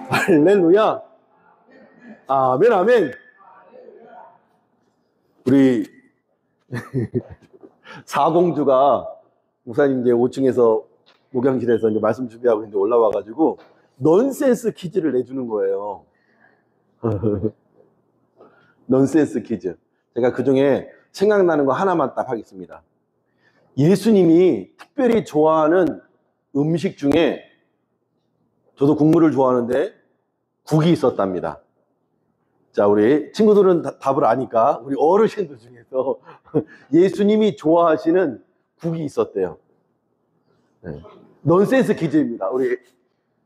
할렐루야. 아멘, 아멘. 우리 사공주가 목사님 이제 5층에서 목양실에서 이제 말씀 준비하고 있는데 올라와가지고 넌센스 퀴즈를 내주는 거예요. 넌센스 퀴즈. 제가 그 중에 생각나는 거 하나만 딱 하겠습니다. 예수님이 특별히 좋아하는 음식 중에, 저도 국물을 좋아하는데 국이 있었답니다. 자, 우리 친구들은 답을 아니까 우리 어르신들 중에서 예수님이 좋아하시는 국이 있었대요. 네. 넌센스 퀴즈입니다. 우리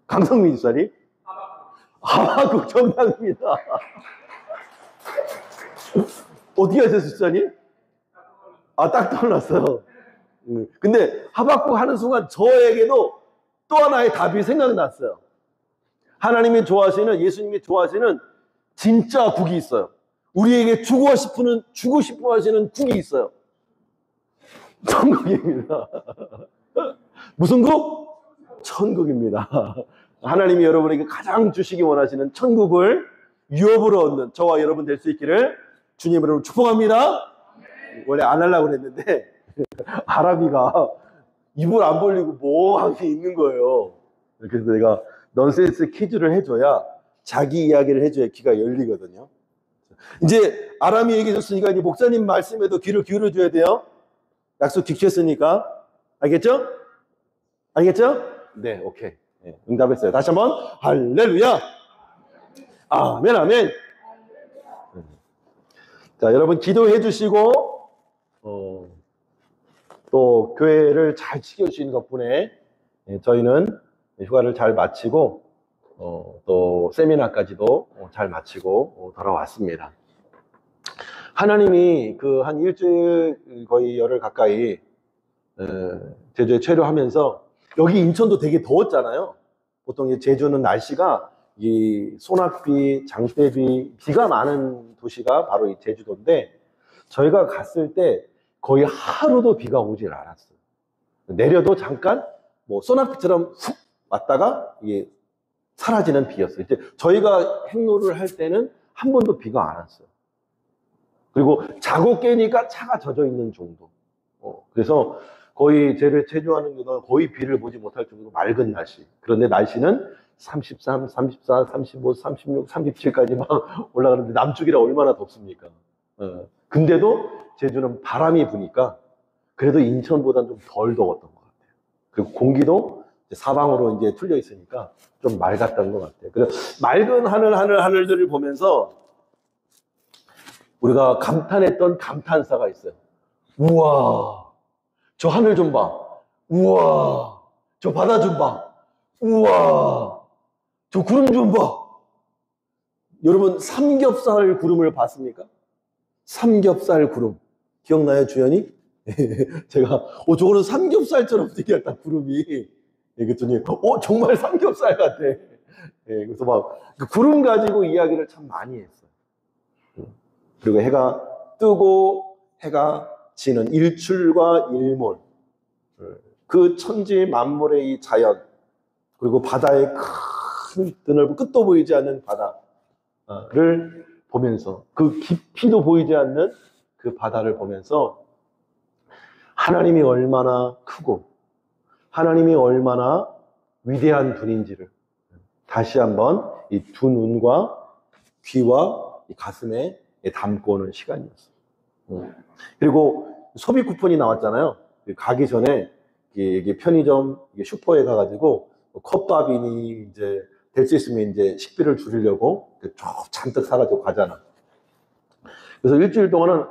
강성민 집사님. 하박국 정답입니다. 어떻게 하셨어요, 집사님? 아, 딱 떠올랐어요. 근데 하박국 하는 순간 저에게도 또 하나의 답이 생각났어요. 하나님이 좋아하시는, 예수님이 좋아하시는 진짜 국이 있어요. 우리에게 주고 싶어 하시는 국이 있어요. 천국입니다. 무슨 국? 천국입니다. 하나님이 여러분에게 가장 주시기 원하시는 천국을 유업으로 얻는 저와 여러분 될 수 있기를 주님 이름으로 축복합니다. 원래 안 하려고 그랬는데 아람이가 입을 안 벌리고 멍하게 있는 거예요. 그래서 내가 넌센스 퀴즈를 해줘야, 자기 이야기를 해줘야 귀가 열리거든요. 이제 아람이 얘기해줬으니까 이제 목사님 말씀에도 귀를 기울여줘야 돼요. 약속 지켰으니까. 알겠죠? 알겠죠? 네, 오케이. 네, 응답했어요. 다시 한번 할렐루야. 아멘, 아멘. 자, 여러분 기도해 주시고 또 교회를 잘 지켜주시는 덕분에 저희는 휴가를 잘 마치고 또 세미나까지도 잘 마치고 돌아왔습니다. 하나님이 그 한 일주일 거의 열흘 가까이 제주에 체류하면서, 여기 인천도 되게 더웠잖아요. 보통 제주는 날씨가 이 소낙비, 장대비, 비가 많은 도시가 바로 이 제주도인데, 저희가 갔을 때 거의 하루도 비가 오질 않았어요. 내려도 잠깐 뭐 소낙비처럼 훅 왔다가 이게 사라지는 비였어요. 이제 저희가 행로를 할 때는 한 번도 비가 안 왔어요. 그리고 자고 깨니까 차가 젖어 있는 정도. 그래서 거의 제주하는 경우는 거의 비를 보지 못할 정도로 맑은 날씨. 그런데 날씨는 33, 34, 35, 36, 37까지 막 올라가는데 남쪽이라 얼마나 덥습니까? 근데도 제주는 바람이 부니까 그래도 인천보다는 좀 덜 더웠던 것 같아요. 그리고 공기도 사방으로 이제 뚫려 있으니까 좀 맑았던 것 같아요. 그래서 맑은 하늘들을 보면서 우리가 감탄했던 감탄사가 있어요. 우와, 저 하늘 좀 봐. 우와, 저 바다 좀 봐. 우와, 저 구름 좀 봐. 여러분, 삼겹살 구름을 봤습니까? 삼겹살 구름. 기억나요, 주연이? 제가, 저거는 삼겹살처럼 생겼다, 구름이. 그랬더니, 정말 삼겹살 같아. 그래서 막, 그 구름 가지고 이야기를 참 많이 했어요. 그리고 해가 뜨고 해가 지는 일출과 일몰, 그 천지 만물의 이 자연, 그리고 바다의 큰 드넓은 끝도 보이지 않는 바다를 보면서, 그 깊이도 보이지 않는 그 바다를 보면서 하나님이 얼마나 크고 하나님이 얼마나 위대한 분인지를 다시 한번 이 두 눈과 귀와 이 가슴에 담고 오는 시간이었어요. 그리고 소비 쿠폰이 나왔잖아요. 가기 전에 이게 편의점, 슈퍼에 가가지고 컵밥이니 이제 될 수 있으면 이제 식비를 줄이려고 잔뜩 사가지고 가잖아. 그래서 일주일 동안은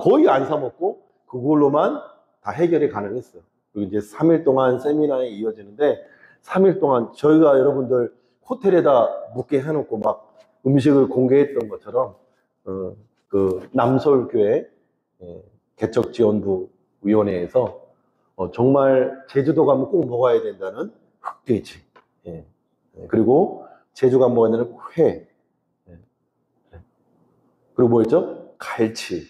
거의 안 사 먹고 그걸로만 다 해결이 가능했어요. 그리고 이제 3일 동안 세미나에 이어지는데, 3일 동안 저희가 여러분들 호텔에다 묵게 해놓고 막 음식을 공개했던 것처럼 그 남서울교회 개척지원부 위원회에서 정말 제주도 가면 꼭 먹어야 된다는 흑돼지, 그리고 제주 가면 먹어야 되는 회, 그리고 뭐 있죠? 갈치,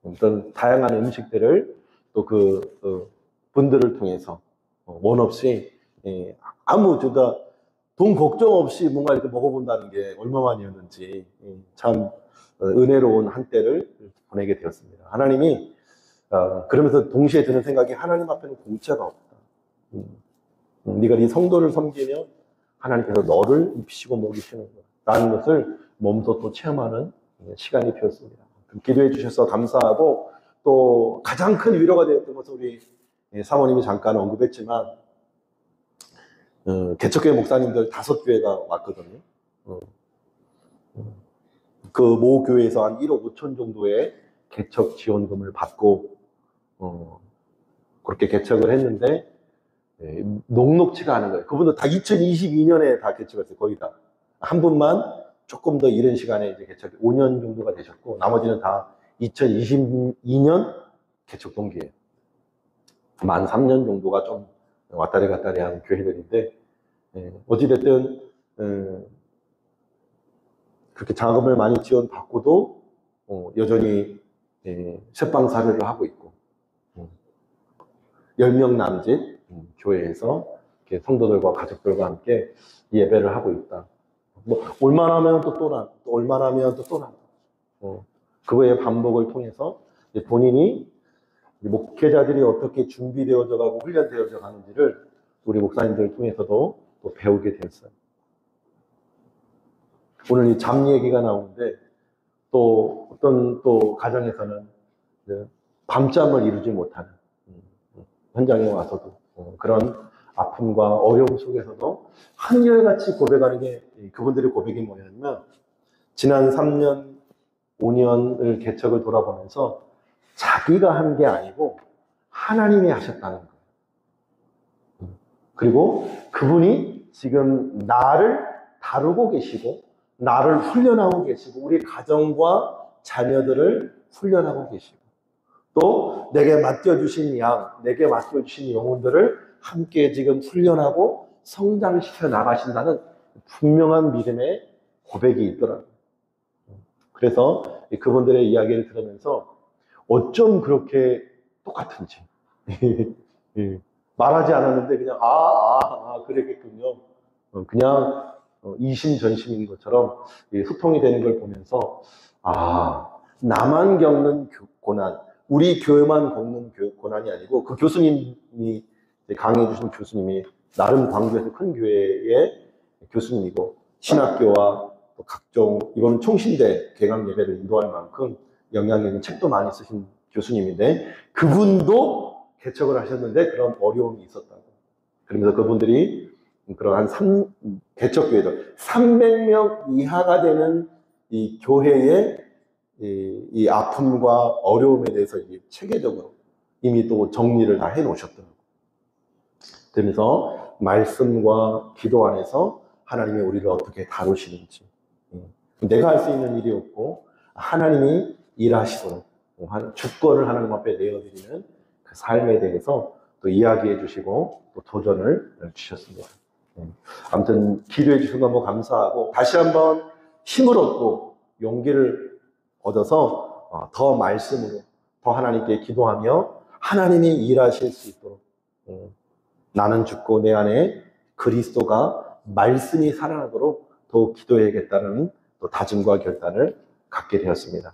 어떤 다양한 음식들을 또 그 분들을 통해서 원 없이 아무 제가 돈 걱정 없이 뭔가 이렇게 먹어본다는 게 얼마만이었는지 참 은혜로운 한때를 보내게 되었습니다. 하나님이 그러면서 동시에 드는 생각이 하나님 앞에는 공짜가 없다. 네가 네 성도를 섬기며 하나님께서 너를 입히시고 먹이시는 거라는 것을 몸소 또 체험하는 시간이 되었습니다. 기도해 주셔서 감사하고 또 가장 큰 위로가 되었던 것은 우리 사모님이 잠깐 언급했지만 개척교회 목사님들 5교회가 왔거든요. 그 모 교회에서 한 1억 5천 정도의 개척 지원금을 받고 그렇게 개척을 했는데 녹록치가 않은 거예요. 그분도 다 2022년에 다 개척했어요. 거의 다. 한 분만 조금 더 이른 시간에 이제 개척 5년 정도가 되셨고 나머지는 다 2022년 개척 동기예요. 만 3년 정도가 좀 왔다리 갔다리 하는 교회들인데 어찌됐든 그렇게 자금을 많이 지원받고도 여전히 새빵 사례를 하고 있고 10명 남짓 교회에서 이렇게 성도들과 가족들과 함께 예배를 하고 있다. 뭐 올만 하면 또 나, 또 올만 하면 또 나. 그거의 반복을 통해서 본인이 목회자들이 어떻게 준비되어져 가고 훈련되어져 가는지를 우리 목사님들을 통해서도 또 배우게 되었어요. 오늘 이 잠 얘기가 나오는데 또 어떤 또 가정에서는 밤잠을 이루지 못하는 현장에 와서도 그런 아픔과 어려움 속에서도 한결같이 고백하는 게 그분들의 고백이 뭐냐면 지난 3년, 5년을 개척을 돌아보면서 자기가 한 게 아니고 하나님이 하셨다는 거예요. 그리고 그분이 지금 나를 다루고 계시고 나를 훈련하고 계시고 우리 가정과 자녀들을 훈련하고 계시고 또 내게 맡겨주신 양, 내게 맡겨주신 영혼들을 함께 지금 훈련하고 성장시켜 나가신다는 분명한 믿음의 고백이 있더라고요. 그래서 그분들의 이야기를 들으면서 어쩜 그렇게 똑같은지 말하지 않았는데 그냥 그랬겠군요. 그냥 이심전심인 것처럼 소통이 되는 걸 보면서 나만 겪는 고난, 우리 교회만 겪는 고난이 아니고 그 교수님이 강의해 주신 교수님이 나름 광주에서 큰 교회의 교수님이고 신학교와 또 각종 이건 총신대 개강 예배를 인도할 만큼 영향력 있는 책도 많이 쓰신 교수님인데 그분도 개척을 하셨는데 그런 어려움이 있었다고. 그러면서 그분들이 그러한 개척교회들 300명 이하가 되는 이 교회의 이 아픔과 어려움에 대해서 체계적으로 이미 또 정리를 다 해놓으셨더라고요. 그러면서 말씀과 기도 안에서 하나님이 우리를 어떻게 다루시는지 내가 할 수 있는 일이 없고 하나님이 일하시도록 주권을 하나님 앞에 내어드리는 그 삶에 대해서 또 이야기해 주시고 또 도전을 주셨습니다. 아무튼 기도해 주신 거 너무 감사하고 다시 한번 힘을 얻고 용기를 얻어서 더 말씀으로 더 하나님께 기도하며 하나님이 일하실 수 있도록 나는 죽고 내 안에 그리스도가 말씀이 살아나도록 더욱 기도해야겠다는 또 다짐과 결단을 갖게 되었습니다.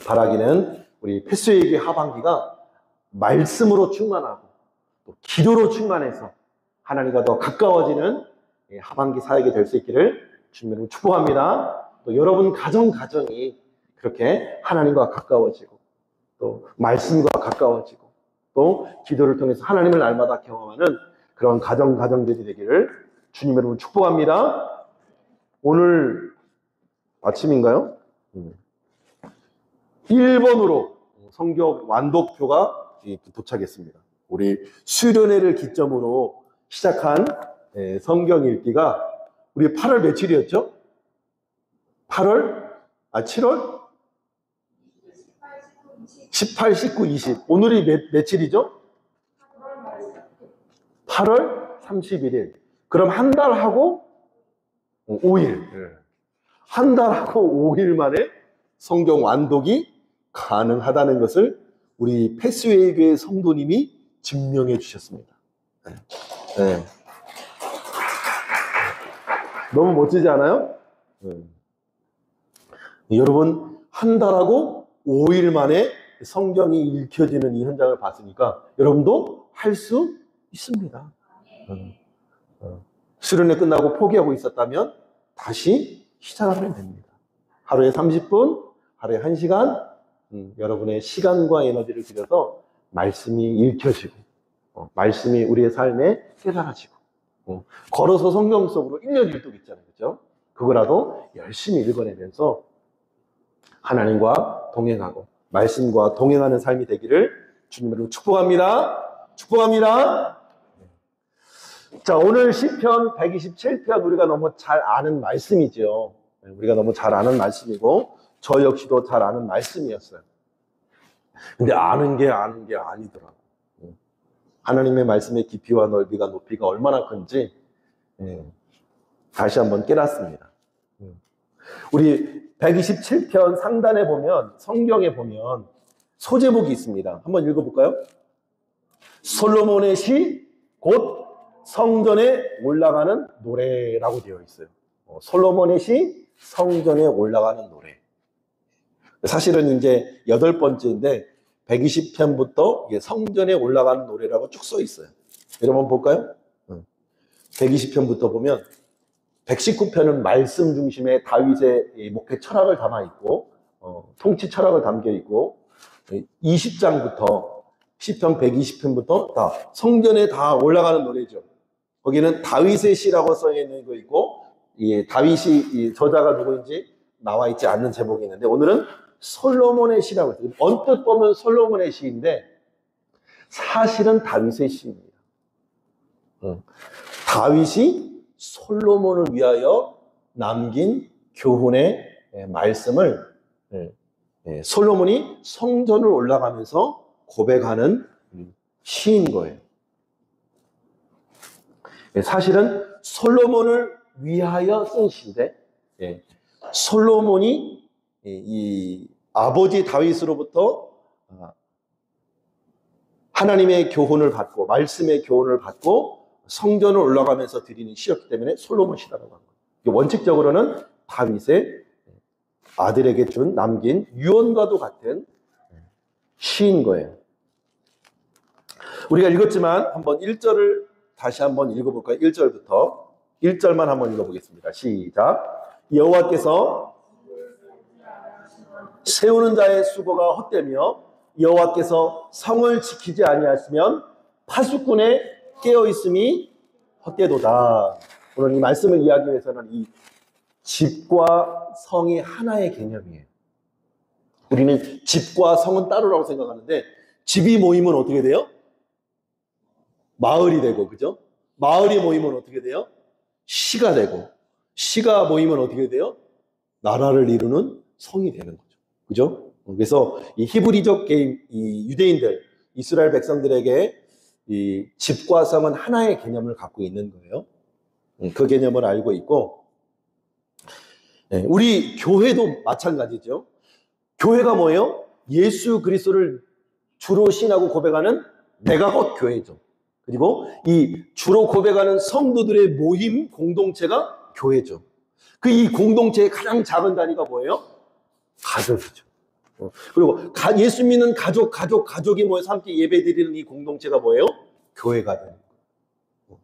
바라기는 우리 패스웨이의 하반기가 말씀으로 충만하고 또 기도로 충만해서 하나님과 더 가까워지는 하반기 사역이 될 수 있기를 주님으로 축복합니다. 또 여러분 가정이 그렇게 하나님과 가까워지고 또 말씀과 가까워지고 또 기도를 통해서 하나님을 날마다 경험하는 그런 가정들이 되기를 주님으로 축복합니다. 오늘 아침인가요? 1번으로 성경 완독표가 도착했습니다. 우리 수련회를 기점으로 시작한 성경 읽기가 우리 8월 며칠이었죠? 7월? 18, 19, 20. 오늘이 며칠이죠? 8월 31일. 그럼 한 달하고 5일. 한 달하고 5일 만에 성경 완독이 가능하다는 것을 우리 패스웨이 교회 성도님이 증명해 주셨습니다. 너무 멋지지 않아요? 여러분, 한 달하고 5일 만에 성경이 읽혀지는 이 현장을 봤으니까 여러분도 할 수 있습니다. 수련회 끝나고 포기하고 있었다면 다시 시작하면 됩니다. 하루에 30분, 하루에 1시간, 여러분의 시간과 에너지를 들여서 말씀이 읽혀지고, 말씀이 우리의 삶에 깨달아지고, 걸어서 성경 속으로 1년 1독 있잖아요. 그죠? 그거라도 열심히 읽어내면서 하나님과 동행하고, 말씀과 동행하는 삶이 되기를 주님으로 축복합니다. 축복합니다. 자, 오늘 시편 127편 우리가 너무 잘 아는 말씀이죠. 우리가 너무 잘 아는 말씀이고 저 역시도 잘 아는 말씀이었어요. 근데 아는 게 아니더라고요. 하나님의 말씀의 깊이와 넓이가 높이가 얼마나 큰지 다시 한번 깨닫습니다. 우리 127편 상단에 보면, 성경에 보면 소제목이 있습니다. 한번 읽어볼까요? 솔로몬의 시, 곧 성전에 올라가는 노래라고 되어 있어요. 솔로몬의 시, 성전에 올라가는 노래. 사실은 이제 8번째인데 120편부터 성전에 올라가는 노래라고 쭉 써 있어요. 여러분 볼까요? 120편부터 보면 119편은 말씀 중심의 다윗의 목회 철학을 담아 있고 통치 철학을 담겨 있고 20장부터 시편 120편부터 다 성전에 다 올라가는 노래죠. 거기는 다윗의 시라고 써 있는 거 있고 다윗이 저자가 누구인지 나와 있지 않는 제목이 있는데 오늘은 솔로몬의 시라고 해요. 언뜻 보면 솔로몬의 시인데 사실은 다윗의 시입니다. 다윗이 솔로몬을 위하여 남긴 교훈의 말씀을 솔로몬이 성전을 올라가면서 고백하는 시인 거예요. 사실은 솔로몬을 위하여 쓴 시인데 솔로몬이 이 아버지 다윗으로부터 하나님의 교훈을 받고 말씀의 교훈을 받고 성전을 올라가면서 드리는 시였기 때문에 솔로몬 시라고 합니다. 원칙적으로는 다윗의 아들에게 남긴 유언과도 같은 시인 거예요. 우리가 읽었지만 한번 1절을 다시 한번 읽어볼까요? 1절부터 1절만 한번 읽어보겠습니다. 시작. 여호와께서 세우는 자의 수고가 헛되며 여호와께서 성을 지키지 아니하시면 파수꾼의 깨어있음이 헛되도다. 오늘 이 말씀을 이야기하기 위해서는 이 집과 성이 하나의 개념이에요. 우리는 집과 성은 따로라고 생각하는데 집이 모이면 어떻게 돼요? 마을이 되고, 그죠? 마을이 모이면 어떻게 돼요? 시가 되고, 시가 모이면 어떻게 돼요? 나라를 이루는 성이 되는 거죠. 그죠? 그래서 이 히브리적 이 유대인들, 이스라엘 백성들에게 이 집과 성은 하나의 개념을 갖고 있는 거예요. 그 개념을 알고 있고, 우리 교회도 마찬가지죠. 교회가 뭐예요? 예수 그리스도를 주로 신하고 고백하는 내가 곧 교회죠. 그리고 이 주로 고백하는 성도들의 모임 공동체가 교회죠. 그 이 공동체의 가장 작은 단위가 뭐예요? 가족이죠. 그리고 예수 믿는 가족이 모여서 함께 예배드리는 이 공동체가 뭐예요? 교회가 되는 거예요.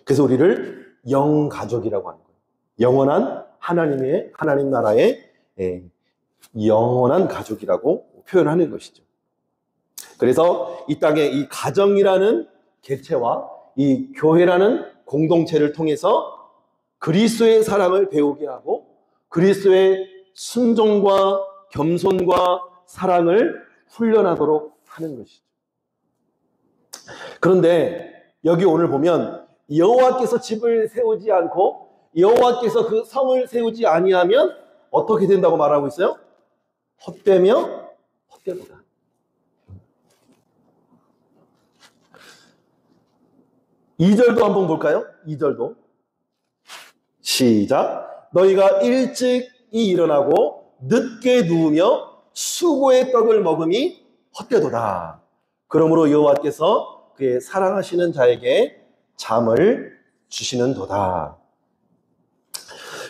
그래서 우리를 영가족이라고 하는 거예요. 영원한 하나님 나라의 영원한 가족이라고 표현하는 것이죠. 그래서 이 땅에 이 가정이라는 개체와 이 교회라는 공동체를 통해서 그리스도의 사랑을 배우게 하고 그리스도의 순종과 겸손과 사랑을 훈련하도록 하는 것이죠. 그런데 여기 오늘 보면 여호와께서 집을 세우지 않고 여호와께서 그 성을 세우지 아니하면 어떻게 된다고 말하고 있어요? 헛되며 헛되도다. 이 절도 한번 볼까요? 2절도 시작. 너희가 일찍이 일어나고 늦게 누우며 수고의 떡을 먹음이 헛되도다. 그러므로 여호와께서 그의 사랑하시는 자에게 잠을 주시는도다.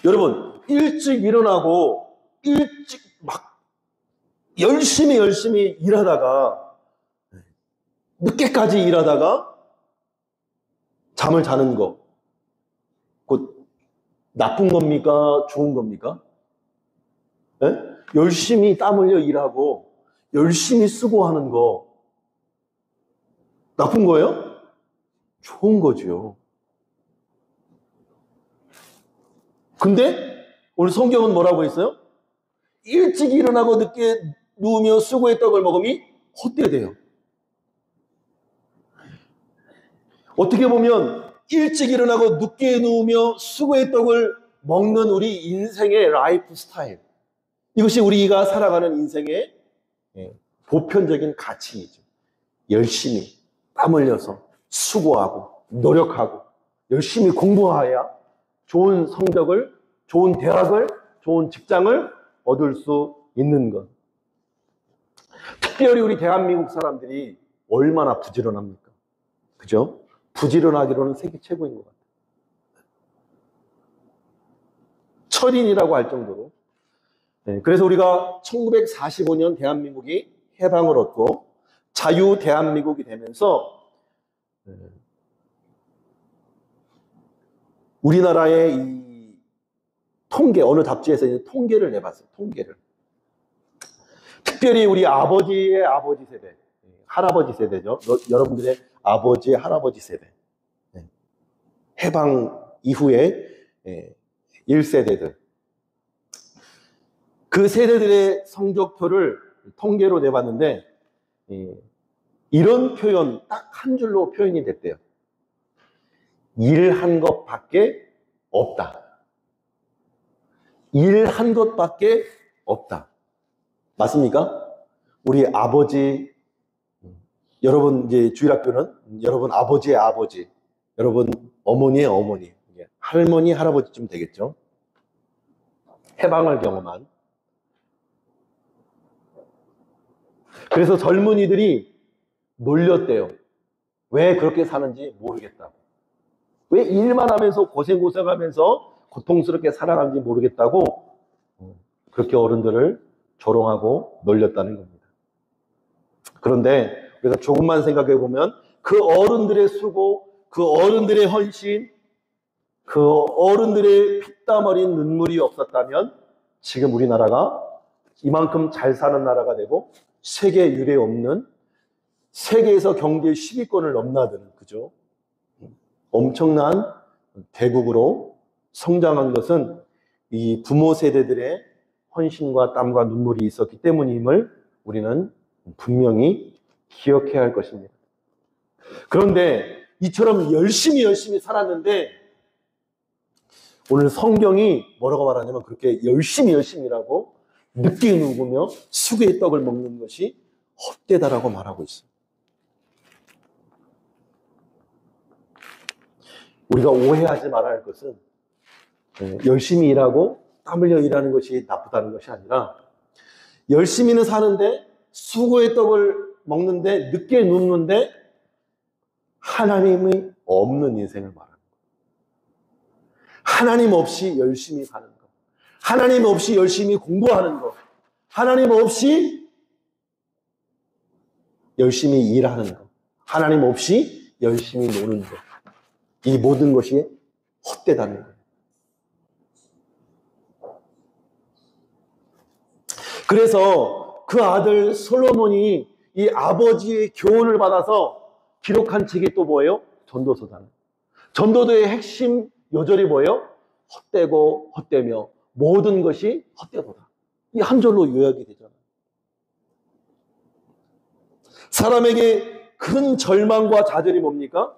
여러분, 일찍 일어나고 일찍 막 열심히 일하다가 늦게까지 일하다가 잠을 자는 거, 곧 나쁜 겁니까? 좋은 겁니까? 네? 열심히 땀 흘려 일하고 열심히 수고하는 거 나쁜 거예요? 좋은 거죠. 근데 오늘 성경은 뭐라고 했어요? 일찍 일어나고 늦게 누우며 수고의 떡을 먹음이 헛되대요. 어떻게 보면 일찍 일어나고 늦게 누우며 수고의 떡을 먹는 우리 인생의 라이프 스타일, 이것이 우리가 살아가는 인생의 보편적인 가치이죠. 열심히 땀 흘려서 수고하고 노력하고 열심히 공부하여야 좋은 성적을, 좋은 대학을, 좋은 직장을 얻을 수 있는 것. 특별히 우리 대한민국 사람들이 얼마나 부지런합니까? 그죠? 부지런하기로는 세계 최고인 것 같아요. 철인이라고 할 정도로. 그래서 우리가 1945년 대한민국이 해방을 얻고 자유 대한민국이 되면서 우리나라의 이 통계, 어느 잡지에서 통계를 내봤어요. 통계를. 특별히 우리 아버지의 아버지 세대, 할아버지 세대죠. 여러분들의 아버지, 할아버지 세대. 해방 이후에 1세대들. 그 세대들의 성적표를 통계로 내봤는데 이런 표현, 딱 한 줄로 표현이 됐대요. 일한 것밖에 없다. 일한 것밖에 없다. 맞습니까? 우리 아버지, 여러분 이제 주일학교는 여러분 아버지의 아버지, 여러분 어머니의 어머니, 할머니, 할아버지쯤 되겠죠. 해방을 경험한. 그래서 젊은이들이 놀렸대요. 왜 그렇게 사는지 모르겠다고. 왜 일만 하면서 고생하면서 고통스럽게 살아가는지 모르겠다고 그렇게 어른들을 조롱하고 놀렸다는 겁니다. 그런데 우리가 조금만 생각해 보면 그 어른들의 수고, 그 어른들의 헌신, 그 어른들의 피땀 어린 눈물이 없었다면 지금 우리나라가 이만큼 잘 사는 나라가 되고 세계 유례 없는, 세계에서 경제 10위권을 넘나드는, 그죠? 엄청난 대국으로 성장한 것은 이 부모 세대들의 헌신과 땀과 눈물이 있었기 때문임을 우리는 분명히 기억해야 할 것입니다. 그런데 이처럼 열심히 살았는데 오늘 성경이 뭐라고 말하냐면 그렇게 열심히 일하고 늦게 누우며 수고의 떡을 먹는 것이 헛되다라고 말하고 있어요. 우리가 오해하지 말아야 할 것은 열심히 일하고 땀 흘려 일하는 것이 나쁘다는 것이 아니라 열심히는 사는데 수고의 떡을 먹는데 늦게 눕는데 하나님이 없는 인생을 말하는 거예요. 하나님 없이 열심히 사는 것, 하나님 없이 열심히 공부하는 것, 하나님 없이 열심히 일하는 것, 하나님 없이 열심히 노는 것, 이 모든 것이 헛되다는 거예요. 그래서 그 아들 솔로몬이 이 아버지의 교훈을 받아서 기록한 책이 또 뭐예요? 전도서잖아요. 전도서의 핵심 요절이 뭐예요? 헛되고 헛되며 모든 것이 헛되도다. 이 한 절로 요약이 되잖아요. 사람에게 큰 절망과 좌절이 뭡니까?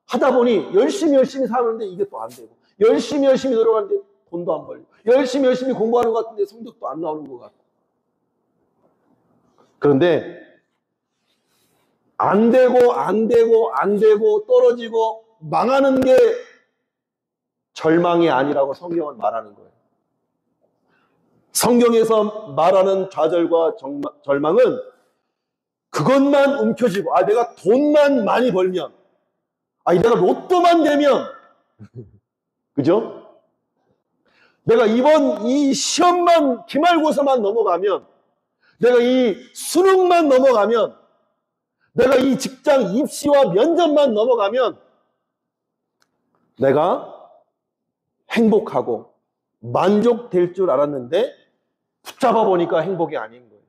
하다 보니 열심히 사는데 이게 또 안 되고, 열심히 노력하는데 돈도 안 벌고, 열심히 공부하는 것 같은데 성적도 안 나오는 것 같고. 그런데 안 되고 떨어지고 망하는 게 절망이 아니라고 성경은 말하는 거예요. 성경에서 말하는 좌절과 절망은 그것만 움켜쥐고, 내가 돈만 많이 벌면, 내가 로또만 되면, 그죠? 내가 이번 이 시험만, 기말고사만 넘어가면, 내가 이 수능만 넘어가면, 내가 이 직장 입시와 면접만 넘어가면 내가 행복하고 만족될 줄 알았는데 붙잡아 보니까 행복이 아닌 거예요.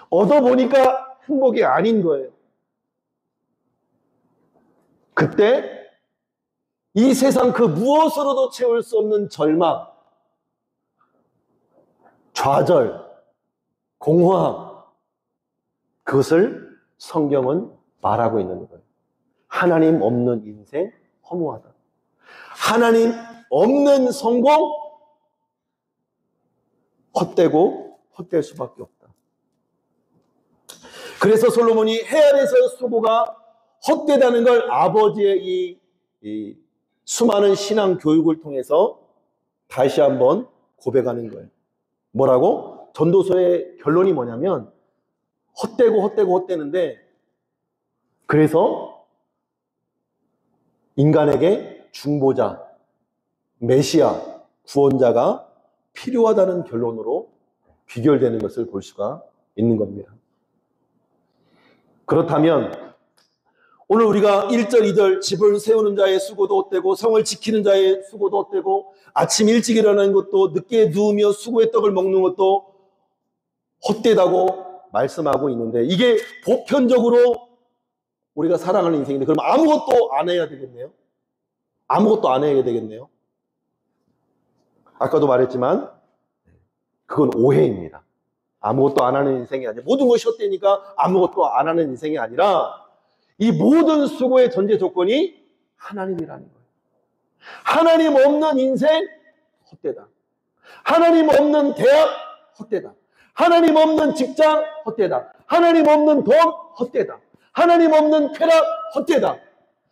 얻어 보니까 행복이 아닌 거예요. 그때 이 세상 그 무엇으로도 채울 수 없는 절망, 좌절, 공허함, 그것을 성경은 말하고 있는 거예요. 하나님 없는 인생 허무하다. 하나님 없는 성공 헛되고 헛될 수밖에 없다. 그래서 솔로몬이 해 아래서 수고가 헛되다는 걸 아버지의 이 수많은 신앙 교육을 통해서 다시 한번 고백하는 거예요. 뭐라고? 전도서의 결론이 뭐냐면 헛되고 헛되고 헛되는데, 그래서 인간에게 중보자, 메시아, 구원자가 필요하다는 결론으로 귀결되는 것을 볼 수가 있는 겁니다. 그렇다면 오늘 우리가 1절, 2절 집을 세우는 자의 수고도 헛되고 성을 지키는 자의 수고도 헛되고 아침 일찍 일어나는 것도 늦게 누우며 수고의 떡을 먹는 것도 헛되다고 말씀하고 있는데, 이게 보편적으로 우리가 살아가는 인생인데, 그럼 아무것도 안 해야 되겠네요? 아무것도 안 해야 되겠네요? 아까도 말했지만 그건 오해입니다. 아무것도 안 하는 인생이 아니라, 모든 것이 헛되니까 아무것도 안 하는 인생이 아니라 이 모든 수고의 전제 조건이 하나님이라는 거예요. 하나님 없는 인생 헛되다. 하나님 없는 대학 헛되다. 하나님 없는 직장 헛되다. 하나님 없는 돈 헛되다. 하나님 없는 쾌락 헛되다.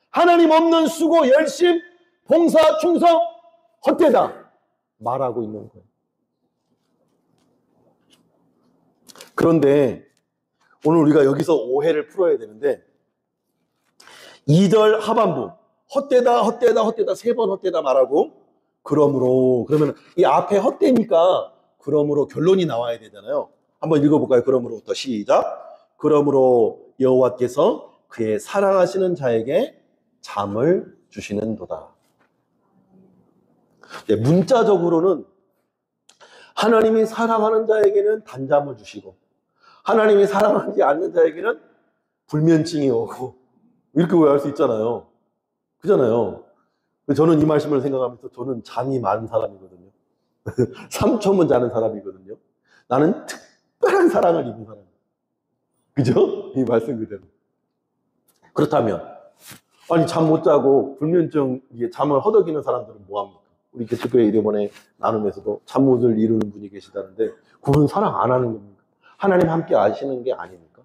하나님 없는 수고, 열심, 봉사, 충성 헛되다 말하고 있는 거예요. 그런데 오늘 우리가 여기서 오해를 풀어야 되는데, 2절 하반부 헛되다 헛되다 헛되다 3번 헛되다 말하고, 그러면 이 앞에 헛되니까 그러므로 결론이 나와야 되잖아요. 한번 읽어볼까요? 그러므로부터 시작. 그러므로 여호와께서 그의 사랑하시는 자에게 잠을 주시는도다. 문자적으로는 하나님이 사랑하는 자에게는 단잠을 주시고 하나님이 사랑하지 않는 자에게는 불면증이 오고, 이렇게 오해할 수 있잖아요. 그잖아요. 저는 이 말씀을 생각하면서 저는 잠이 많은 사람이거든요. 3초만 자는 사람이거든요. 나는 특별한 사랑을 입은 사람이에요. 그죠? 이 말씀 그대로. 그렇다면 아니 잠 못 자고 불면증, 잠을 허덕이는 사람들은 뭐합니까? 우리 개척교회 이번에 나눔에서도 잠 못을 이루는 분이 계시다는데, 그분은 사랑 안 하는 겁니까? 하나님 함께 하시는 게 아닙니까?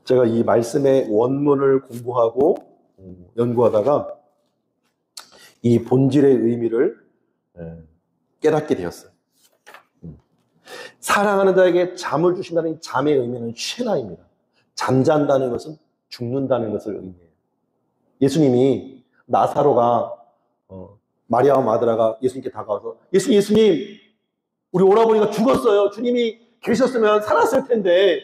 제가 이 말씀의 원문을 공부하고 연구하다가 이 본질의 의미를 깨닫게 되었어요. 사랑하는 자에게 잠을 주신다는 이 잠의 의미는 쉐나입니다. 잠잔다는 것은 죽는다는 것을 의미해요. 예수님이 나사로가 마리아와 마드라가 예수님께 다가와서 예수님 우리 오라버니가 죽었어요. 주님이 계셨으면 살았을 텐데.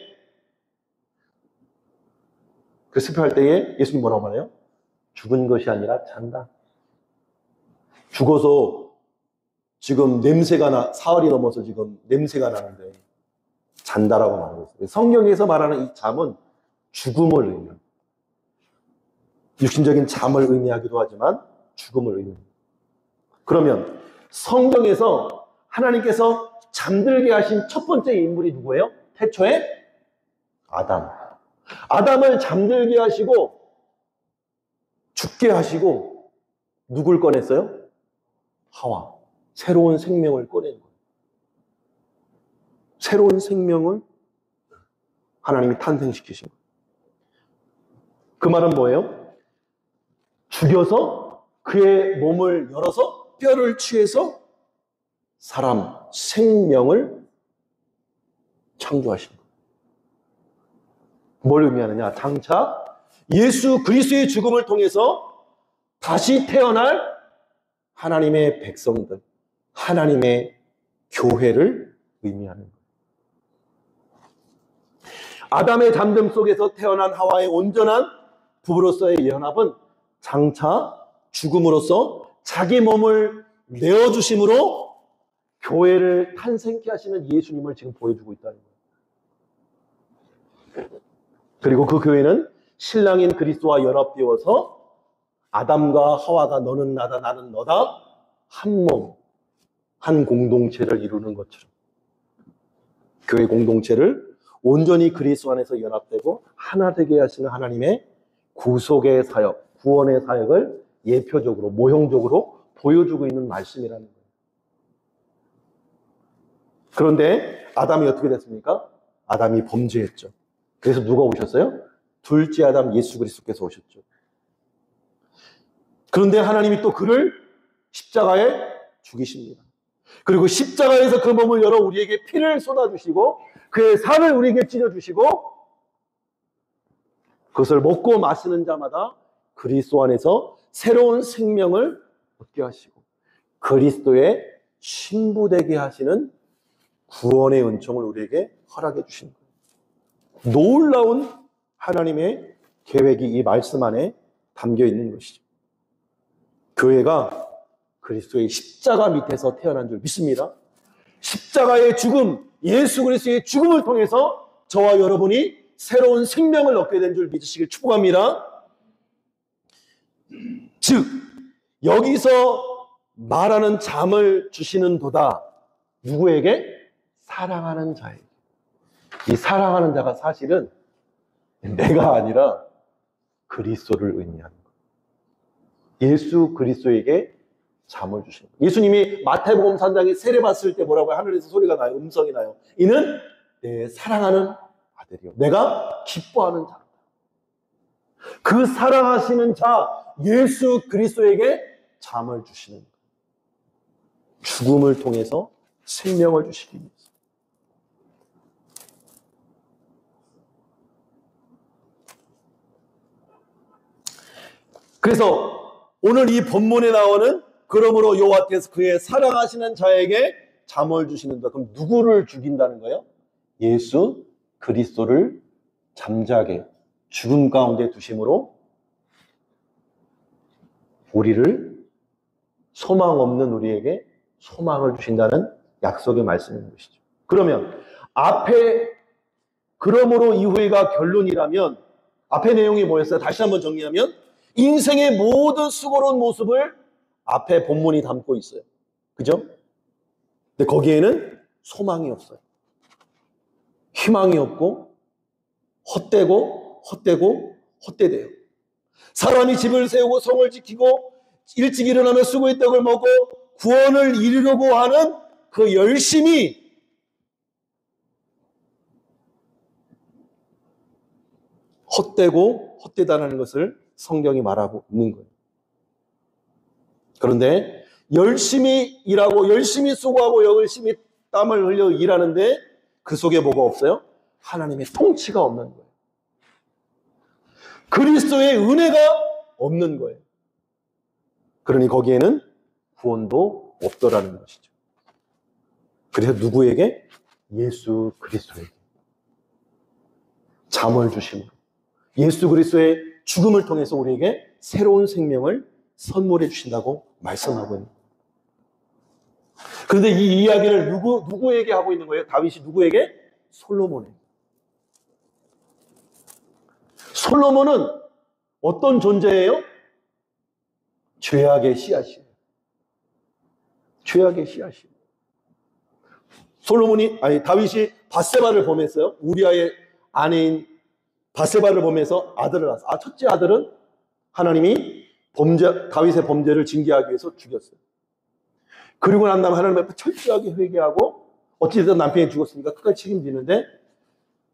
그 슬퍼할 때에 예수님 뭐라고 말해요? 죽은 것이 아니라 잔다. 죽어서 지금 냄새가 사흘이 넘어서 지금 냄새가 나는데 잔다라고 말하고 있어요. 성경에서 말하는 이 잠은 죽음을 의미합니다. 육신적인 잠을 의미하기도 하지만 죽음을 의미합니다. 그러면 성경에서 하나님께서 잠들게 하신 첫 번째 인물이 누구예요? 태초에 아담. 아담을 잠들게 하시고 죽게 하시고 누굴 꺼냈어요? 하와. 새로운 생명을 꺼낸 거예요. 새로운 생명을 하나님이 탄생시키신 거예요. 그 말은 뭐예요? 죽여서 그의 몸을 열어서 뼈를 취해서 사람, 생명을 창조하신 거예요. 뭘 의미하느냐? 장차 예수 그리스도의 죽음을 통해서 다시 태어날 하나님의 백성들, 하나님의 교회를 의미하는 거예요. 아담의 잠든 속에서 태어난 하와의 온전한 부부로서의 연합은 장차 죽음으로써 자기 몸을 내어주심으로 교회를 탄생케 하시는 예수님을 지금 보여주고 있다는 거예요. 그리고 그 교회는 신랑인 그리스도와 연합되어서 아담과 하와가 너는 나다 나는 너다 한 몸, 한 공동체를 이루는 것처럼 교회 공동체를 온전히 그리스도 안에서 연합되고 하나 되게 하시는 하나님의 구속의 사역, 구원의 사역을 예표적으로 모형적으로 보여주고 있는 말씀이라는 거예요. 그런데 아담이 어떻게 됐습니까? 아담이 범죄했죠. 그래서 누가 오셨어요? 둘째 아담 예수 그리스도께서 오셨죠. 그런데 하나님이 또 그를 십자가에 죽이십니다. 그리고 십자가에서 그 몸을 열어 우리에게 피를 쏟아주시고 그의 살을 우리에게 찢어주시고 그것을 먹고 마시는 자마다 그리스도 안에서 새로운 생명을 얻게 하시고 그리스도의 신부되게 하시는 구원의 은총을 우리에게 허락해 주신 거예요. 놀라운 하나님의 계획이 이 말씀 안에 담겨 있는 것이죠. 교회가 그리스도의 십자가 밑에서 태어난 줄 믿습니다. 십자가의 죽음, 예수 그리스도의 죽음을 통해서 저와 여러분이 새로운 생명을 얻게 된 줄 믿으시길 축복합니다. 즉 여기서 말하는 잠을 주시는 도다 누구에게? 사랑하는 자에게. 이 사랑하는 자가 사실은 내가 아니라 그리스도를 의미하는 거예요. 예수 그리스도에게 잠을 주시는 거예요. 예수님이 마태복음 3장에 세례받을 때 뭐라고 해요? 하늘에서 소리가 나요. 음성이 나요. 이는 내 사랑하는 아들이요 내가 기뻐하는 자다. 그 사랑하시는 자 예수 그리스도에게 잠을 주시는 거예요. 죽음을 통해서 생명을 주시기 위해서. 그래서 오늘 이 본문에 나오는 그러므로 여호와께서 그의 사랑하시는 자에게 잠을 주시는다. 그럼 누구를 죽인다는 거예요? 예수 그리스도를 잠자게 죽음 가운데 두심으로 우리를 소망 없는 우리에게 소망을 주신다는 약속의 말씀인 것이죠. 그러면 앞에 그러므로 이후에가 결론이라면 앞의 내용이 뭐였어요? 다시 한번 정리하면 인생의 모든 수고로운 모습을 앞에 본문이 담고 있어요. 그죠? 근데 거기에는 소망이 없어요. 희망이 없고 헛되대요. 사람이 집을 세우고 성을 지키고 일찍 일어나며 수고의 떡을 먹고 구원을 이루려고 하는 그 열심이 헛되다는 것을 성경이 말하고 있는 거예요. 그런데 열심히 일하고 열심히 수고하고 열심히 땀을 흘려 일하는데 그 속에 뭐가 없어요? 하나님의 통치가 없는 거예요. 그리스도의 은혜가 없는 거예요. 그러니 거기에는 구원도 없더라는 것이죠. 그래서 누구에게? 예수 그리스도에게 잠을 주심으로 예수 그리스도의 죽음을 통해서 우리에게 새로운 생명을 선물해 주신다고 말씀하고 있는 거예요. 그런데 이 이야기를 누구에게 하고 있는 거예요? 다윗이 누구에게? 솔로몬에게. 솔로몬은 어떤 존재예요? 죄악의 씨앗이에요. 죄악의 씨앗이에요. 다윗이 밧세바를 범했어요. 우리아의 아내인 밧세바를 범해서 아들을 낳았어요. 첫째 아들은 하나님이 다윗의 범죄를 징계하기 위해서 죽였어요. 그리고 난 다음에 하나님 앞에 철저하게 회개하고 어찌됐든 남편이 죽었으니까 끝까지 책임지는데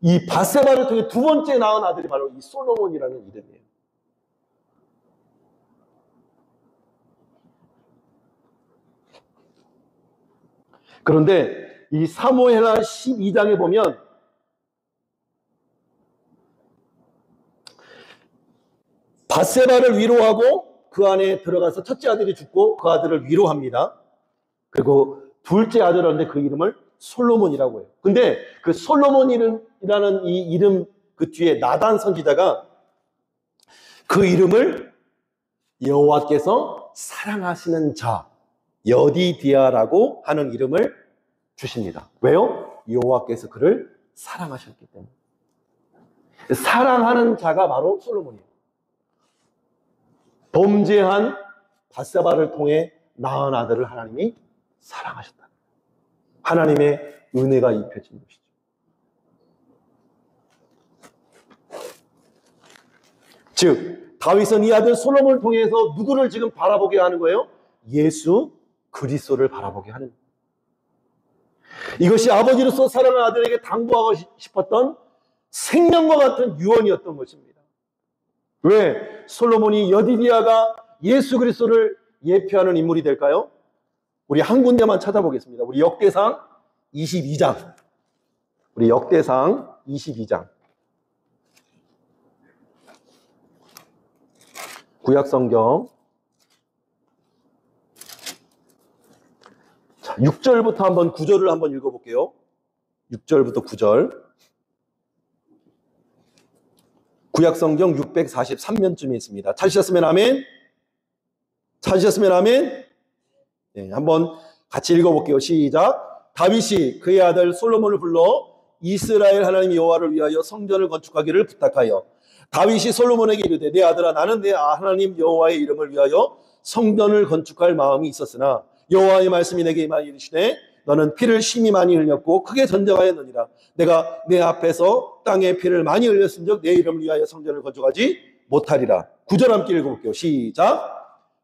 이 밧세바를 통해 두 번째 낳은 아들이 바로 이 솔로몬이라는 이름이에요. 그런데 이 사무엘하 12장에 보면 밧세바를 위로하고 그 안에 들어가서 첫째 아들이 죽고 그 아들을 위로합니다. 그리고 둘째 아들한테 그 이름을 솔로몬이라고 해요. 근데 그 솔로몬이라는 이 이름 그 뒤에 나단 선지자가 그 이름을 여호와께서 사랑하시는 자, 여디디아라고 하는 이름을 주십니다. 왜요? 여호와께서 그를 사랑하셨기 때문에. 사랑하는 자가 바로 솔로몬이에요. 범죄한 밧세바를 통해 낳은 아들을 하나님이 사랑하셨다. 하나님의 은혜가 입혀진 것이죠. 즉 다윗은 이 아들 솔로몬을 통해서 누구를 지금 바라보게 하는 거예요? 예수 그리스도를 바라보게 하는 거예요. 이것이 아버지로서 사랑하는 아들에게 당부하고 싶었던 생명과 같은 유언이었던 것입니다. 왜 솔로몬이 여디디아가 예수 그리스도를 예표하는 인물이 될까요? 우리 한 군데만 찾아보겠습니다. 우리 역대상 22장. 우리 역대상 22장. 구약성경 6절부터 한번 9절을 한번 읽어볼게요. 6절부터 9절. 구약성경 643면쯤에 있습니다. 찾으셨으면 아멘. 찾으셨으면 아멘. 네, 한번 같이 읽어볼게요. 시작. 다윗이 그의 아들 솔로몬을 불러 이스라엘 하나님 여호와를 위하여 성전을 건축하기를 부탁하여 다윗이 솔로몬에게 이르되 내 아들아 나는 내 하나님 여호와의 이름을 위하여 성전을 건축할 마음이 있었으나 여호와의 말씀이 내게 임하여 이르시되 너는 피를 심히 많이 흘렸고 크게 전쟁하였느니라. 내가 내 앞에서 땅에 피를 많이 흘렸은즉 내 이름을 위하여 성전을 건축하지 못하리라. 9절 함께 읽어볼게요. 시작.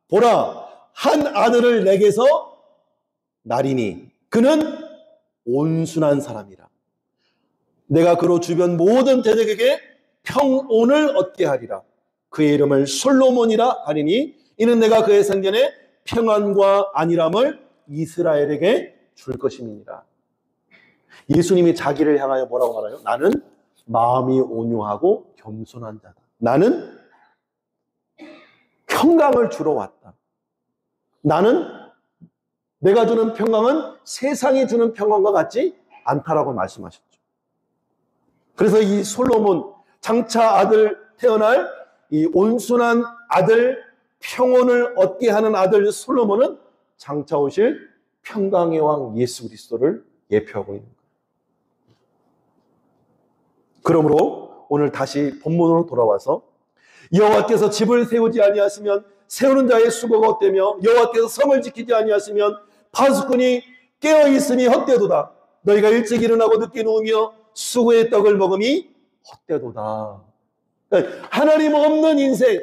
보라 한 아들을 내게서 나리니 그는 온순한 사람이라. 내가 그로 주변 모든 대적에게 평온을 얻게 하리라. 그의 이름을 솔로몬이라 하리니 이는 내가 그의 생전에 평안과 안일함을 이스라엘에게 줄 것임이니라. 예수님이 자기를 향하여 뭐라고 말해요? 나는 마음이 온유하고 겸손한 자다. 나는 평강을 주러 왔다. 나는 내가 주는 평강은 세상이 주는 평강과 같지 않다라고 말씀하셨죠. 그래서 이 솔로몬 장차 아들 태어날 이 온순한 아들 평온을 얻게 하는 아들 솔로몬은 장차 오실 평강의 왕 예수 그리스도를 예표하고 있는 거예요. 그러므로 오늘 다시 본문으로 돌아와서 여호와께서 집을 세우지 아니하시면 세우는 자의 수고가 헛되며 여호와께서 성을 지키지 아니하시면 파수꾼이 깨어있음이 헛되도다. 너희가 일찍 일어나고 늦게 누우며 수고의 떡을 먹음이 헛되도다. 그러니까 하나님 없는 인생,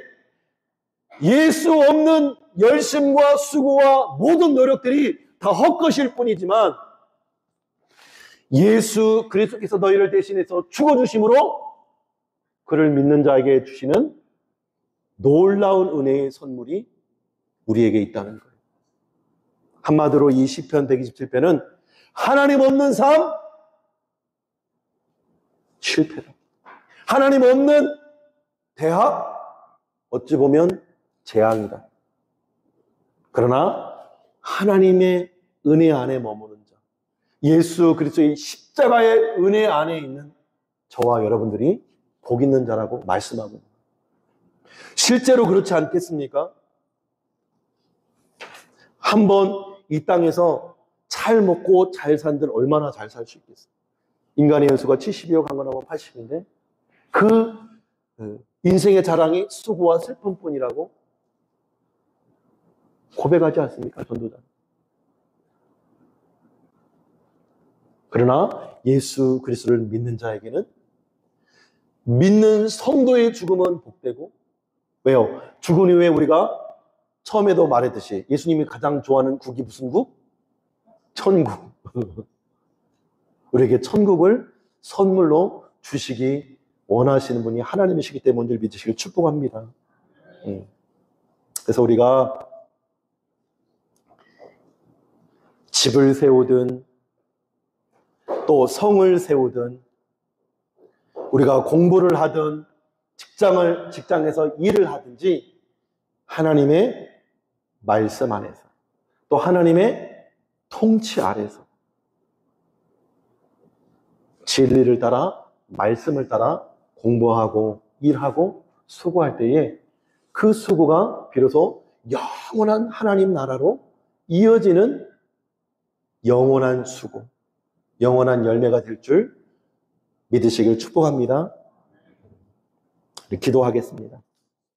예수 없는 열심과 수고와 모든 노력들이 다 헛것일 뿐이지만 예수 그리스도께서 너희를 대신해서 죽어주심으로 그를 믿는 자에게 주시는 놀라운 은혜의 선물이 우리에게 있다는 거예요. 한마디로 이 시편 127편은 하나님 없는 삶 실패다. 하나님 없는 대학 어찌 보면 재앙이다. 그러나 하나님의 은혜 안에 머무는 자, 예수 그리스도의 십자가의 은혜 안에 있는 저와 여러분들이 복 있는 자라고 말씀하고 있습니다. 실제로 그렇지 않겠습니까? 한번 이 땅에서 잘 먹고 잘 산들 얼마나 잘 살 수 있겠어요? 인간의 연수가 70이요 강건하면 80인데 그 인생의 자랑이 수고와 슬픔뿐이라고 고백하지 않습니까? 전도자. 그러나 예수 그리스도를 믿는 자에게는 믿는 성도의 죽음은 복되고, 왜요? 죽은 이후에 우리가 처음에도 말했듯이 예수님이 가장 좋아하는 국이 무슨 국? 천국. 우리에게 천국을 선물로 주시기 원하시는 분이 하나님이시기 때문에 오늘 믿으시길 축복합니다. 그래서 우리가 집을 세우든 또 성을 세우든 우리가 공부를 하든 직장에서 일을 하든지 하나님의 말씀 안에서, 또 하나님의 통치 아래서 진리를 따라, 말씀을 따라 공부하고 일하고 수고할 때에 그 수고가 비로소 영원한 하나님 나라로 이어지는 영원한 수고, 영원한 열매가 될 줄 믿으시길 축복합니다. 기도하겠습니다.